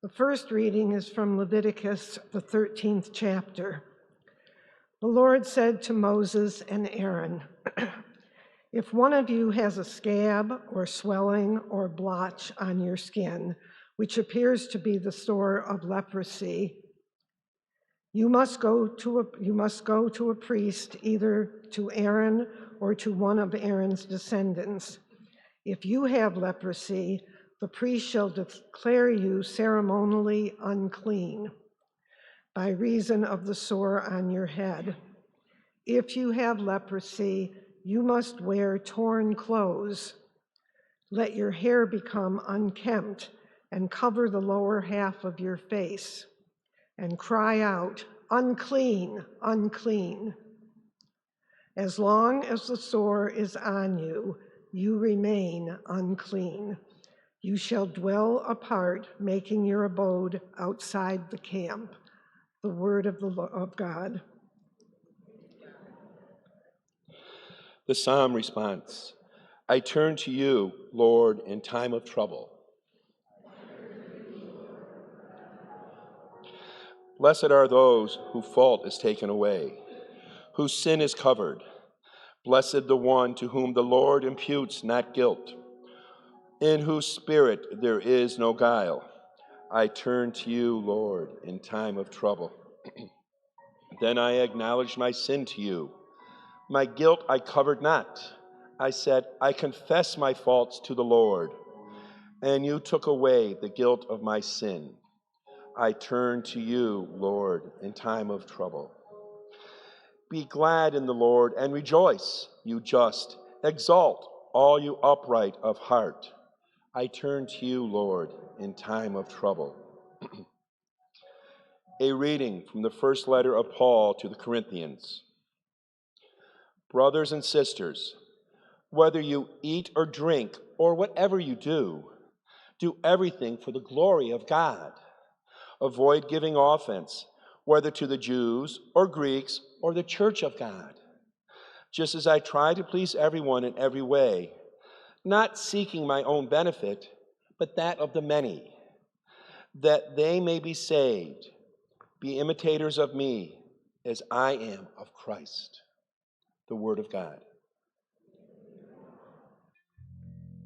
The first reading is from Leviticus, the 13th chapter. The Lord said to Moses and Aaron, "If one of you has a scab or swelling or blotch on your skin, which appears to be the sore of leprosy, you must go to a priest, either to Aaron or to one of Aaron's descendants. If you have leprosy, the priest shall declare you ceremonially unclean by reason of the sore on your head. If you have leprosy, you must wear torn clothes. Let your hair become unkempt and cover the lower half of your face, and cry out, 'Unclean, unclean.' As long as the sore is on you, you remain unclean. You shall dwell apart, making your abode outside the camp." The word of God. The psalm response: I turn to you, Lord, in time of trouble. Blessed are those whose fault is taken away, whose sin is covered. Blessed the one to whom the Lord imputes not guilt, in whose spirit there is no guile. I turn to you, Lord, in time of trouble. Then I acknowledged my sin to you. My guilt I covered not. I said, I confess my faults to the Lord, and you took away the guilt of my sin. I turn to you, Lord, in time of trouble. Be glad in the Lord and rejoice, you just. Exult, all you upright of heart. I turn to you, Lord, in time of trouble. A reading from the first letter of Paul to the Corinthians. Brothers and sisters, whether you eat or drink or whatever you do everything for the glory of God. Avoid giving offense, whether to the Jews or Greeks or the church of God, just as I try to please everyone in every way, not seeking my own benefit, but that of the many, that they may be saved. Be imitators of me as I am of Christ. The word of God.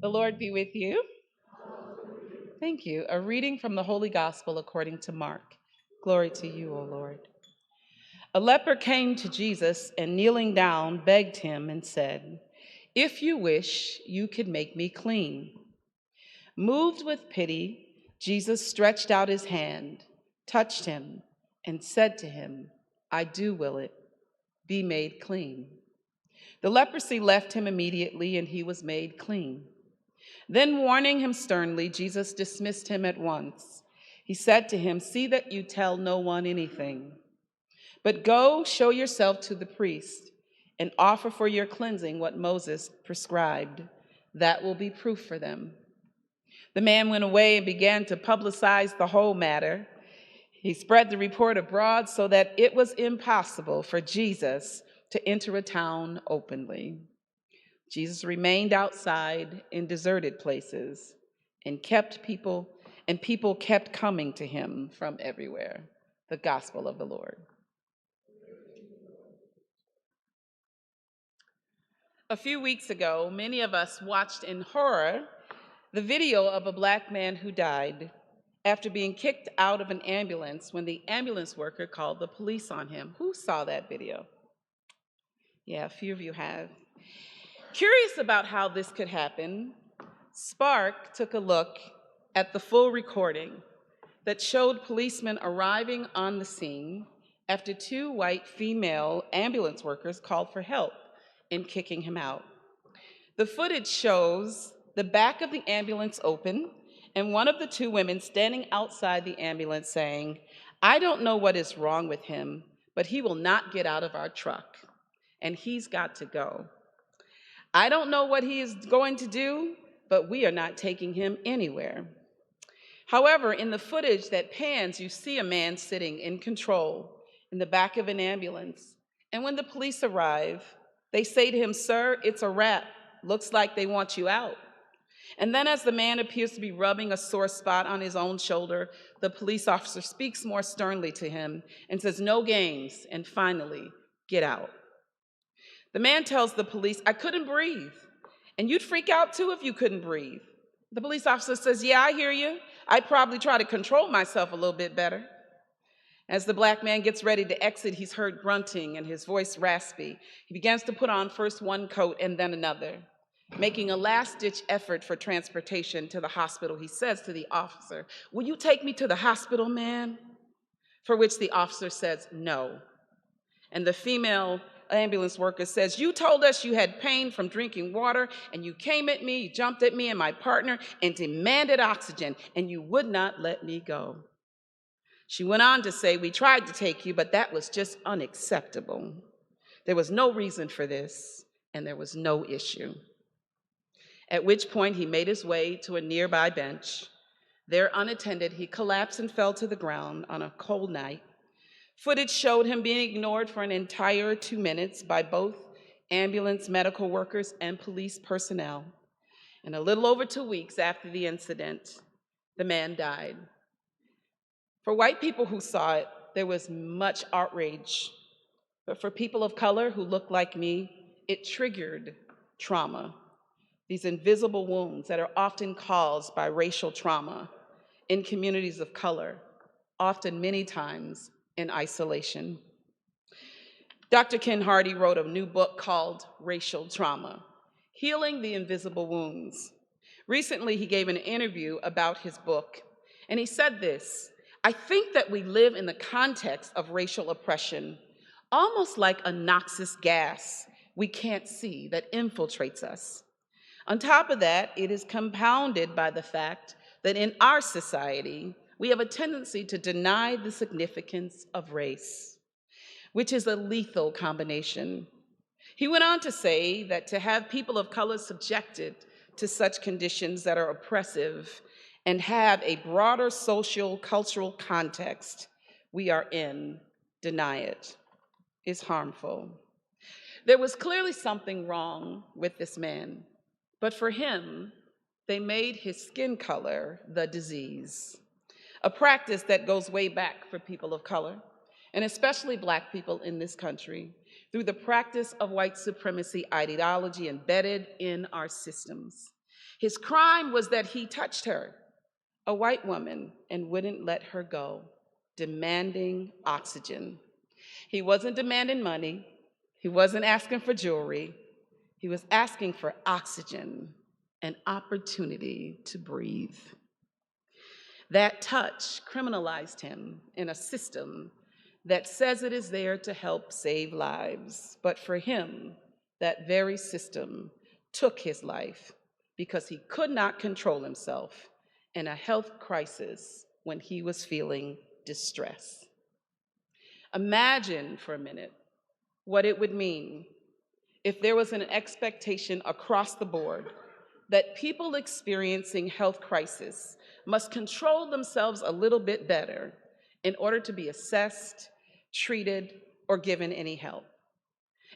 The Lord be with you. Thank you. A reading from the Holy Gospel according to Mark. Glory to you, O Lord. A leper came to Jesus and, kneeling down, begged him and said, "If you wish, you could make me clean." Moved with pity, Jesus stretched out his hand, touched him, and said to him, "I do will it. Be made clean." The leprosy left him immediately, and he was made clean. Then, warning him sternly, Jesus dismissed him at once. He said to him, "See that you tell no one anything, but go show yourself to the priest and offer for your cleansing what Moses prescribed. That will be proof for them." The man went away and began to publicize the whole matter. He spread the report abroad so that it was impossible for Jesus to enter a town openly. Jesus remained outside in deserted places and people kept coming to him from everywhere. The gospel of the Lord. A few weeks ago, many of us watched in horror the video of a Black man who died after being kicked out of an ambulance when the ambulance worker called the police on him. Who saw that video? Yeah, a few of you have. Curious about how this could happen, Spark took a look at the full recording that showed policemen arriving on the scene after two white female ambulance workers called for help in kicking him out. The footage shows the back of the ambulance open and one of the two women standing outside the ambulance saying, "I don't know what is wrong with him, but he will not get out of our truck, and he's got to go. I don't know what he is going to do, but we are not taking him anywhere." However, in the footage that pans, you see a man sitting in control in the back of an ambulance. And when the police arrive, they say to him, "Sir, it's a wrap. Looks like they want you out." And then, as the man appears to be rubbing a sore spot on his own shoulder, the police officer speaks more sternly to him and says, "No games," and finally, "Get out." The man tells the police, "I couldn't breathe. And you'd freak out too if you couldn't breathe." The police officer says, "Yeah, I hear you. I'd probably try to control myself a little bit better." As the black man gets ready to exit, he's heard grunting and his voice raspy. He begins to put on first one coat and then another. Making a last-ditch effort for transportation to the hospital, he says to the officer, "Will you take me to the hospital, man?" For which the officer says, "No." And the female ambulance worker says, "You told us you had pain from drinking water, and you came at me, you jumped at me and my partner, and demanded oxygen, and you would not let me go." She went on to say, "We tried to take you, but that was just unacceptable. There was no reason for this, and there was no issue." At which point he made his way to a nearby bench. There, unattended, he collapsed and fell to the ground on a cold night. Footage showed him being ignored for an entire 2 minutes by both ambulance medical workers and police personnel. And a little over 2 weeks after the incident, the man died. For white people who saw it, there was much outrage. But for people of color who looked like me, it triggered trauma. These invisible wounds that are often caused by racial trauma in communities of color, often many times in isolation. Dr. Ken Hardy wrote a new book called Racial Trauma: Healing the Invisible Wounds. Recently, he gave an interview about his book, and he said this: "I think that we live in the context of racial oppression, almost like a noxious gas we can't see that infiltrates us. On top of that, it is compounded by the fact that in our society, we have a tendency to deny the significance of race, which is a lethal combination." He went on to say that to have people of color subjected to such conditions that are oppressive and have a broader social, cultural context we are in, deny it, is harmful. There was clearly something wrong with this man, but for him, they made his skin color the disease, a practice that goes way back for people of color, and especially Black people in this country, through the practice of white supremacy ideology embedded in our systems. His crime was that he touched her, a white woman, and wouldn't let her go, demanding oxygen. He wasn't demanding money. He wasn't asking for jewelry. He was asking for oxygen, an opportunity to breathe. That touch criminalized him in a system that says it is there to help save lives. But for him, that very system took his life because he could not control himself in a health crisis when he was feeling distress. Imagine for a minute what it would mean if there was an expectation across the board that people experiencing health crisis must control themselves a little bit better in order to be assessed, treated, or given any help.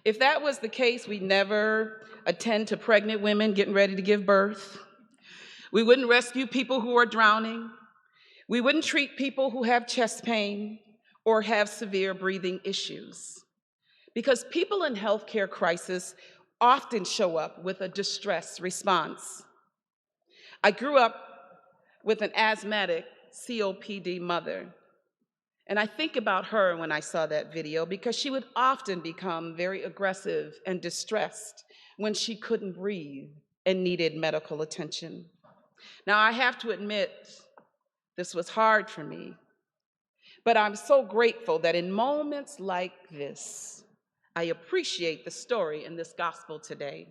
If that was the case, we'd never attend to pregnant women getting ready to give birth. We wouldn't rescue people who are drowning. We wouldn't treat people who have chest pain or have severe breathing issues. Because people in healthcare crisis often show up with a distress response. I grew up with an asthmatic COPD mother, and I think about her when I saw that video because she would often become very aggressive and distressed when she couldn't breathe and needed medical attention. Now, I have to admit, this was hard for me, but I'm so grateful that in moments like this, I appreciate the story in this gospel today,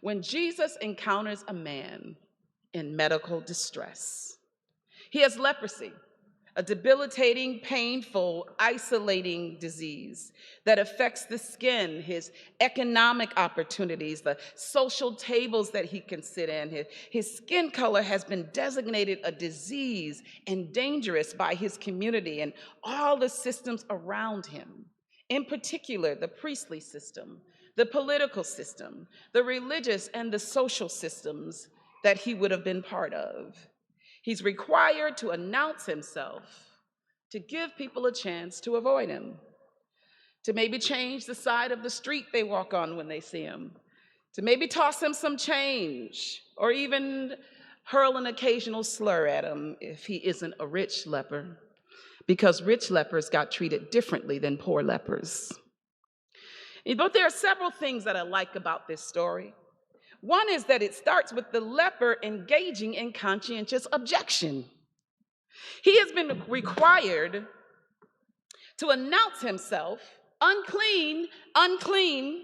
when Jesus encounters a man in medical distress. He has leprosy, a debilitating, painful, isolating disease that affects the skin, his economic opportunities, the social tables that he can sit in. His skin color has been designated a disease and dangerous by his community and all the systems around him. In particular, the priestly system, the political system, the religious and the social systems that he would have been part of. He's required to announce himself, to give people a chance to avoid him, to maybe change the side of the street they walk on when they see him, to maybe toss him some change, or even hurl an occasional slur at him if he isn't a rich leper, because rich lepers got treated differently than poor lepers. But there are several things that I like about this story. One is that it starts with the leper engaging in conscientious objection. He has been required to announce himself, unclean, unclean,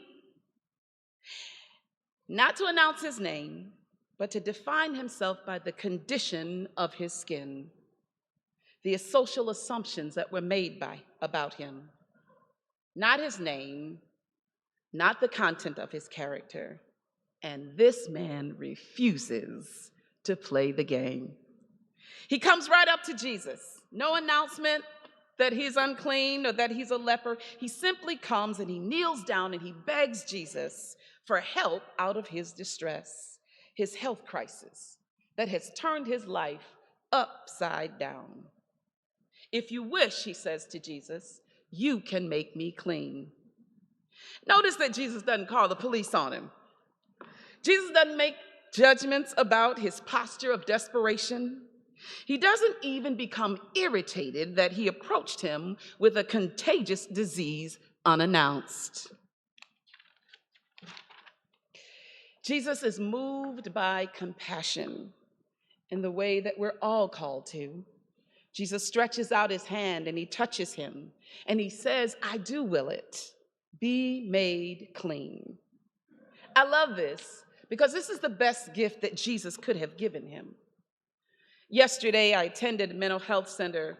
not to announce his name, but to define himself by the condition of his skin, the social assumptions that were made about him, not his name, not the content of his character. And this man refuses to play the game. He comes right up to Jesus. No announcement that he's unclean or that he's a leper. He simply comes and he kneels down and he begs Jesus for help out of his distress, his health crisis that has turned his life upside down. If you wish, he says to Jesus, you can make me clean. Notice that Jesus doesn't call the police on him. Jesus doesn't make judgments about his posture of desperation. He doesn't even become irritated that he approached him with a contagious disease unannounced. Jesus is moved by compassion in the way that we're all called to. Jesus stretches out his hand and he touches him and he says, I do will it. Be made clean. I love this because this is the best gift that Jesus could have given him. Yesterday, I attended a mental health center's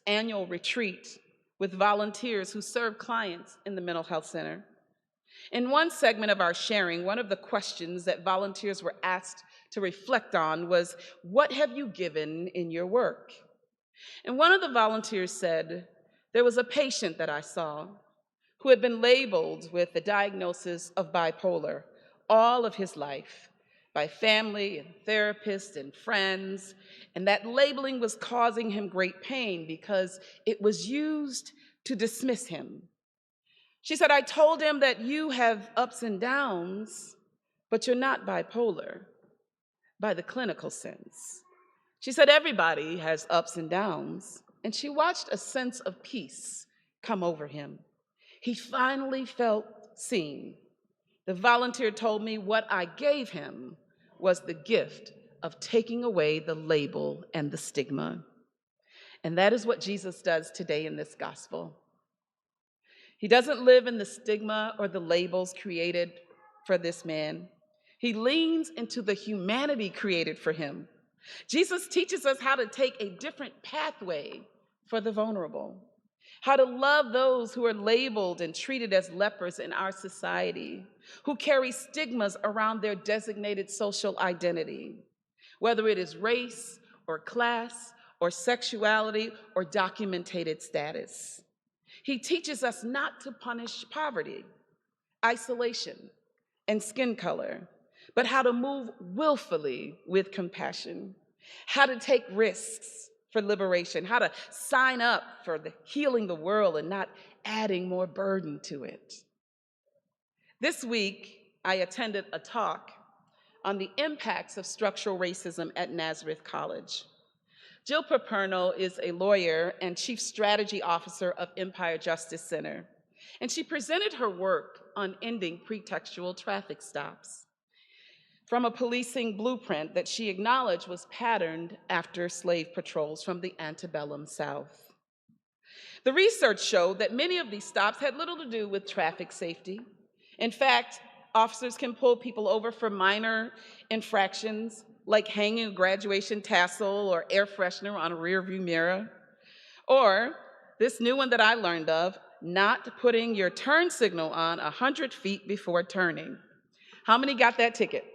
annual retreat with volunteers who serve clients in the mental health center. In one segment of our sharing, one of the questions that volunteers were asked to reflect on was, what have you given in your work? And one of the volunteers said, there was a patient that I saw who had been labeled with the diagnosis of bipolar all of his life by family and therapists and friends, and that labeling was causing him great pain because it was used to dismiss him. She said, I told him that you have ups and downs, but you're not bipolar by the clinical sense. She said, everybody has ups and downs, and she watched a sense of peace come over him. He finally felt seen. The volunteer told me what I gave him was the gift of taking away the label and the stigma. And that is what Jesus does today in this gospel. He doesn't live in the stigma or the labels created for this man. He leans into the humanity created for him. Jesus teaches us how to take a different pathway for the vulnerable, how to love those who are labeled and treated as lepers in our society, who carry stigmas around their designated social identity, whether it is race or class or sexuality or documented status. He teaches us not to punish poverty, isolation, and skin color, but how to move willfully with compassion, how to take risks for liberation, how to sign up for healing the world and not adding more burden to it. This week, I attended a talk on the impacts of structural racism at Nazareth College. Jill Paperno is a lawyer and chief strategy officer of Empire Justice Center, and she presented her work on ending pretextual traffic stops from a policing blueprint that she acknowledged was patterned after slave patrols from the antebellum South. The research showed that many of these stops had little to do with traffic safety. In fact, officers can pull people over for minor infractions like hanging a graduation tassel or air freshener on a rearview mirror, or this new one that I learned of, not putting your turn signal on 100 feet before turning. How many got that ticket?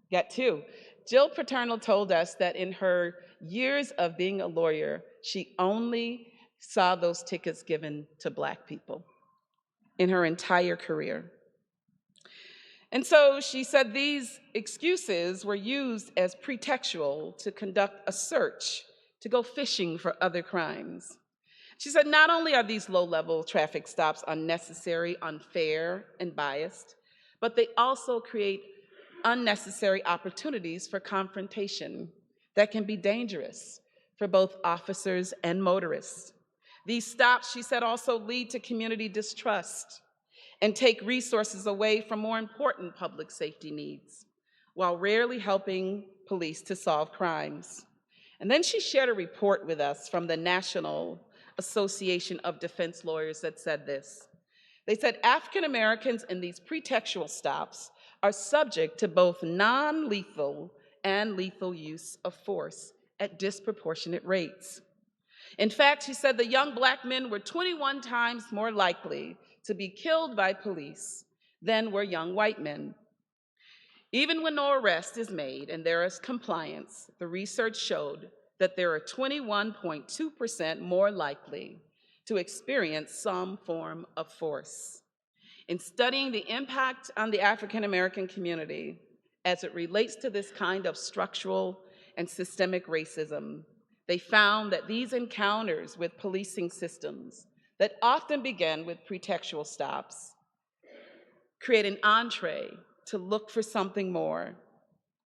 Got two. Jill Paterno told us that in her years of being a lawyer, she only saw those tickets given to Black people in her entire career. And so she said these excuses were used as pretextual to conduct a search, to go fishing for other crimes. She said not only are these low-level traffic stops unnecessary, unfair, and biased, but they also create unnecessary opportunities for confrontation that can be dangerous for both officers and motorists. These stops, she said, also lead to community distrust and take resources away from more important public safety needs, while rarely helping police to solve crimes. And then she shared a report with us from the National Association of Defense Lawyers that said this. They said African Americans in these pretextual stops are subject to both non-lethal and lethal use of force at disproportionate rates. In fact, she said the young Black men were 21 times more likely to be killed by police than were young white men. Even when no arrest is made and there is compliance, the research showed that there are 21.2% more likely to experience some form of force. In studying the impact on the African American community as it relates to this kind of structural and systemic racism, they found that these encounters with policing systems that often begin with pretextual stops create an entree to look for something more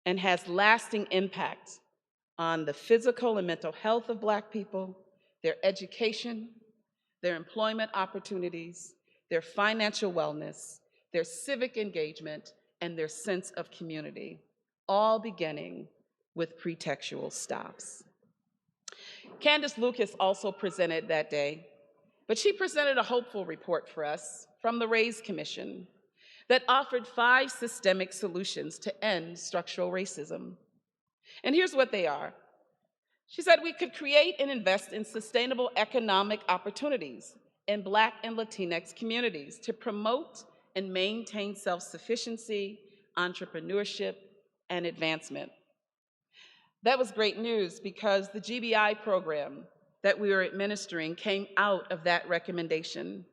and has lasting impact on the physical and mental health of Black people, their education, their employment opportunities, their financial wellness, their civic engagement, and their sense of community, all beginning with pretextual stops. Candace Lucas also presented that day, but she presented a hopeful report for us from the Race Commission that offered 5 systemic solutions to end structural racism. And here's what they are. She said we could create and invest in sustainable economic opportunities in Black and Latinx communities to promote and maintain self-sufficiency, entrepreneurship, and advancement. That was great news because the GBI program that we were administering came out of that recommendation.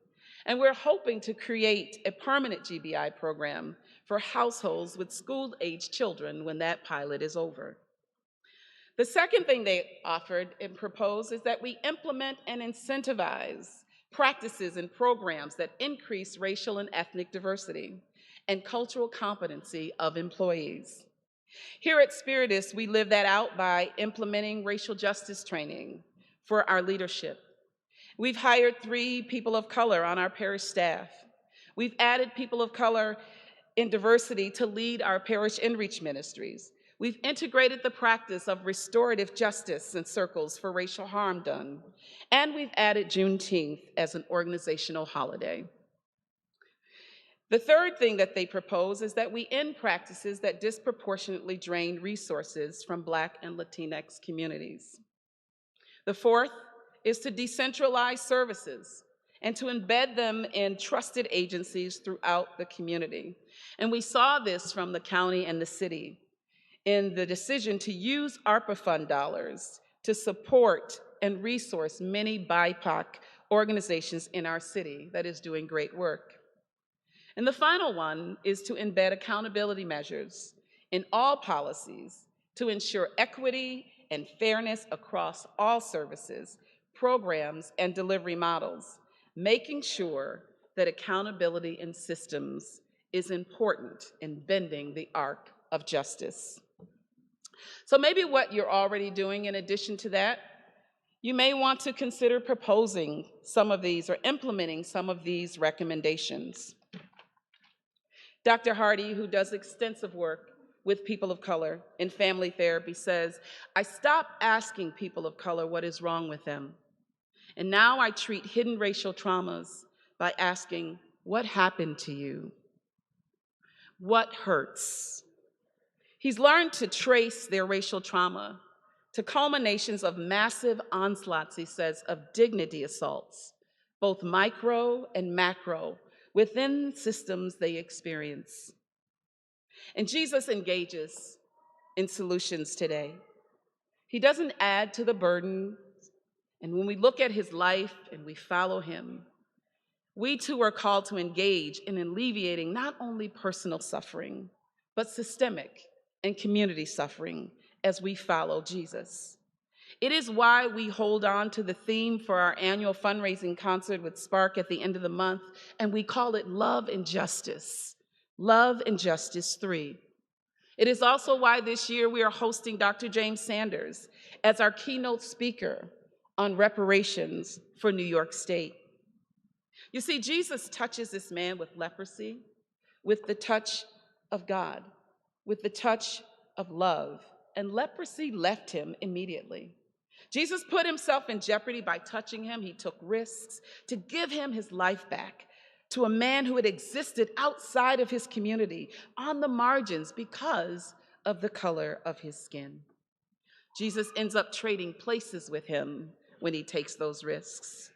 And we're hoping to create a permanent GBI program for households with school-aged children when that pilot is over. The second thing they offered and proposed is that we implement and incentivize practices and programs that increase racial and ethnic diversity and cultural competency of employees. Here at Spiritus, we live that out by implementing racial justice training for our leadership. We've hired 3 people of color on our parish staff. We've added people of color in diversity to lead our parish inreach ministries. We've integrated the practice of restorative justice in circles for racial harm done. And we've added Juneteenth as an organizational holiday. The third thing that they propose is that we end practices that disproportionately drain resources from Black and Latinx communities. The fourth is to decentralize services and to embed them in trusted agencies throughout the community. And we saw this from the county and the city in the decision to use ARPA fund dollars to support and resource many BIPOC organizations in our city that is doing great work. And the final one is to embed accountability measures in all policies to ensure equity and fairness across all services, programs, and delivery models, making sure that accountability in systems is important in bending the arc of justice. So maybe what you're already doing in addition to that, you may want to consider proposing some of these or implementing some of these recommendations. Dr. Hardy, who does extensive work with people of color in family therapy, says, I stopped asking people of color what is wrong with them. And now I treat hidden racial traumas by asking, what happened to you? What hurts? He's learned to trace their racial trauma to culminations of massive onslaughts, he says, of dignity assaults, both micro and macro, within systems they experience. And Jesus engages in solutions today. He doesn't add to the burden. And when we look at his life and we follow him, We too are called to engage in alleviating not only personal suffering, but systemic and community suffering as we follow Jesus. It is why we hold on to the theme for our annual fundraising concert with Spark at the end of the month, and we call it Love and Justice. Love and Justice 3. It is also why this year we are hosting Dr. James Sanders as our keynote speaker on reparations for New York State. You see, Jesus touches this man with leprosy with the touch of God, with the touch of love, and leprosy left him immediately. Jesus put himself in jeopardy by touching him. He took risks to give him his life back to a man who had existed outside of his community, on the margins because of the color of his skin. Jesus ends up trading places with him when he takes those risks.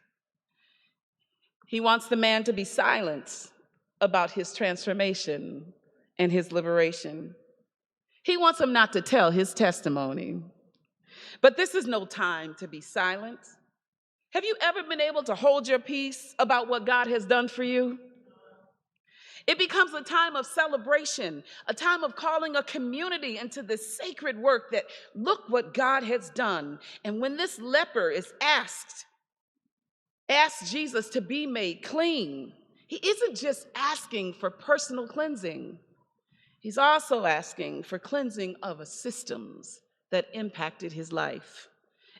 He wants the man to be silent about his transformation and his liberation. He wants him not to tell his testimony. But this is no time to be silent. Have you ever been able to hold your peace about what God has done for you? It becomes a time of celebration, a time of calling a community into this sacred work that, look what God has done. And when this leper is asked Jesus to be made clean, he isn't just asking for personal cleansing. He's also asking for cleansing of systems that impacted his life.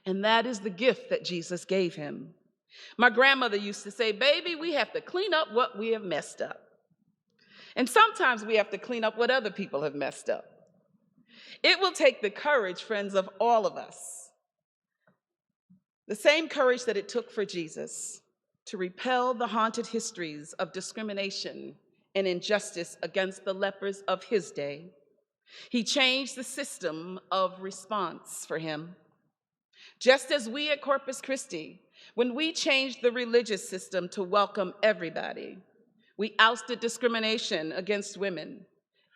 And that is the gift that Jesus gave him. My grandmother used to say, baby, we have to clean up what we have messed up. And sometimes we have to clean up what other people have messed up. It will take the courage, friends, of all of us. The same courage that it took for Jesus to repel the haunted histories of discrimination and injustice against the lepers of his day. He changed the system of response for him. Just as we at Corpus Christi, when we changed the religious system to welcome everybody, we ousted discrimination against women,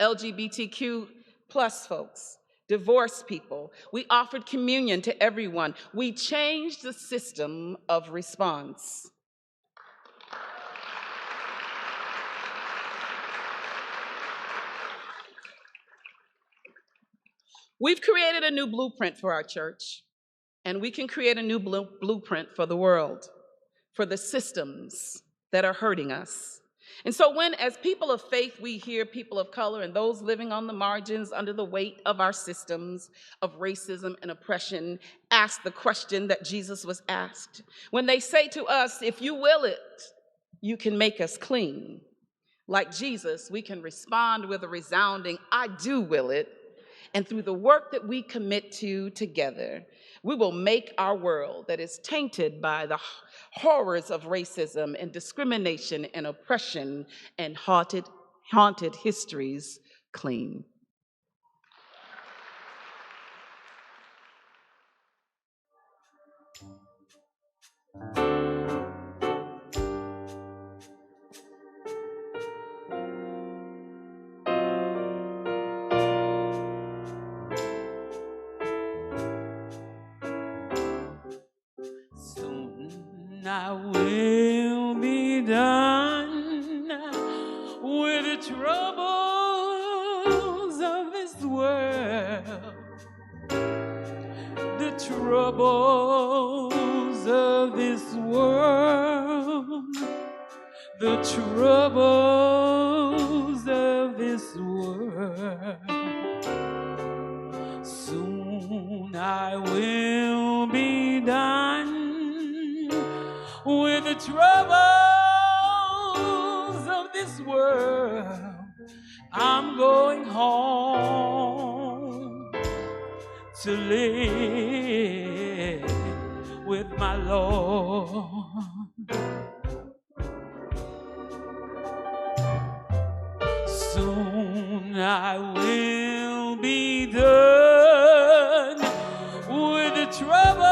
LGBTQ plus folks, divorced people. We offered communion to everyone. We changed the system of response. We've created a new blueprint for our church, and we can create a new blueprint for the world, for the systems that are hurting us. And so when, as people of faith, we hear people of color and those living on the margins under the weight of our systems of racism and oppression ask the question that Jesus was asked, when they say to us, if you will it, you can make us clean. Like Jesus, we can respond with a resounding, I do will it. And through the work that we commit to together, we will make our world that is tainted by the horrors of racism and discrimination and oppression and haunted histories clean. I will be done with the troubles of this world, the troubles of this world, the troubles of this world. Soon I will be done with the troubles of this world. I'm going home to live with my Lord. Soon I will be done with the troubles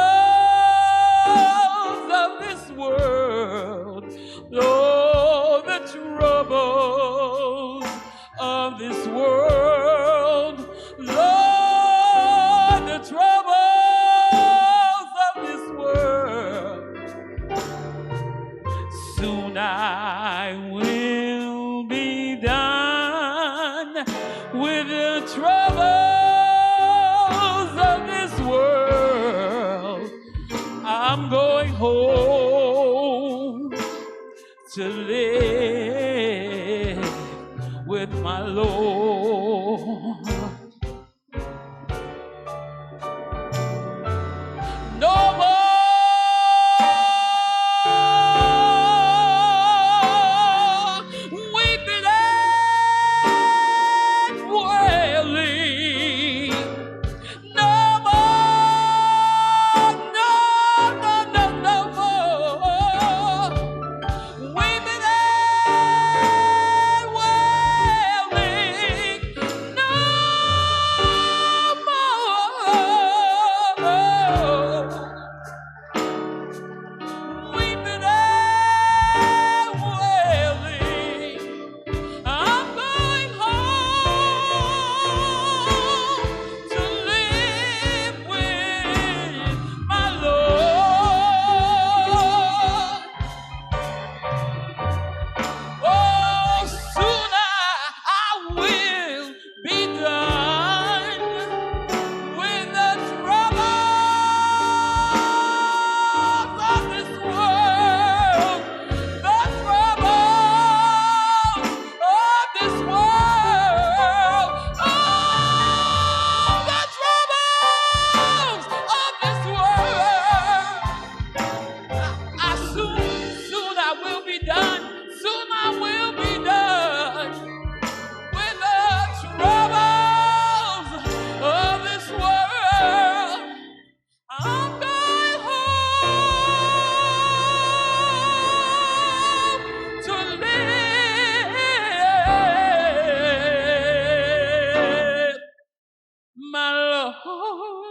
of this world. Oh, the troubles of this world. Lord, the troubles of this world. Soon I I'm going home to live with my Lord. No more weeping and wailing. No more, no, no, no, no more weeping and wailing. No more weeping and wailing. I'm going home to live with my Lord. Oh, soon I will be done with the troubles of this world, the troubles of this world, oh, the troubles of this world. Soon I will be done. Soon I will be done with the troubles of this world. I'm going home to live, my Lord.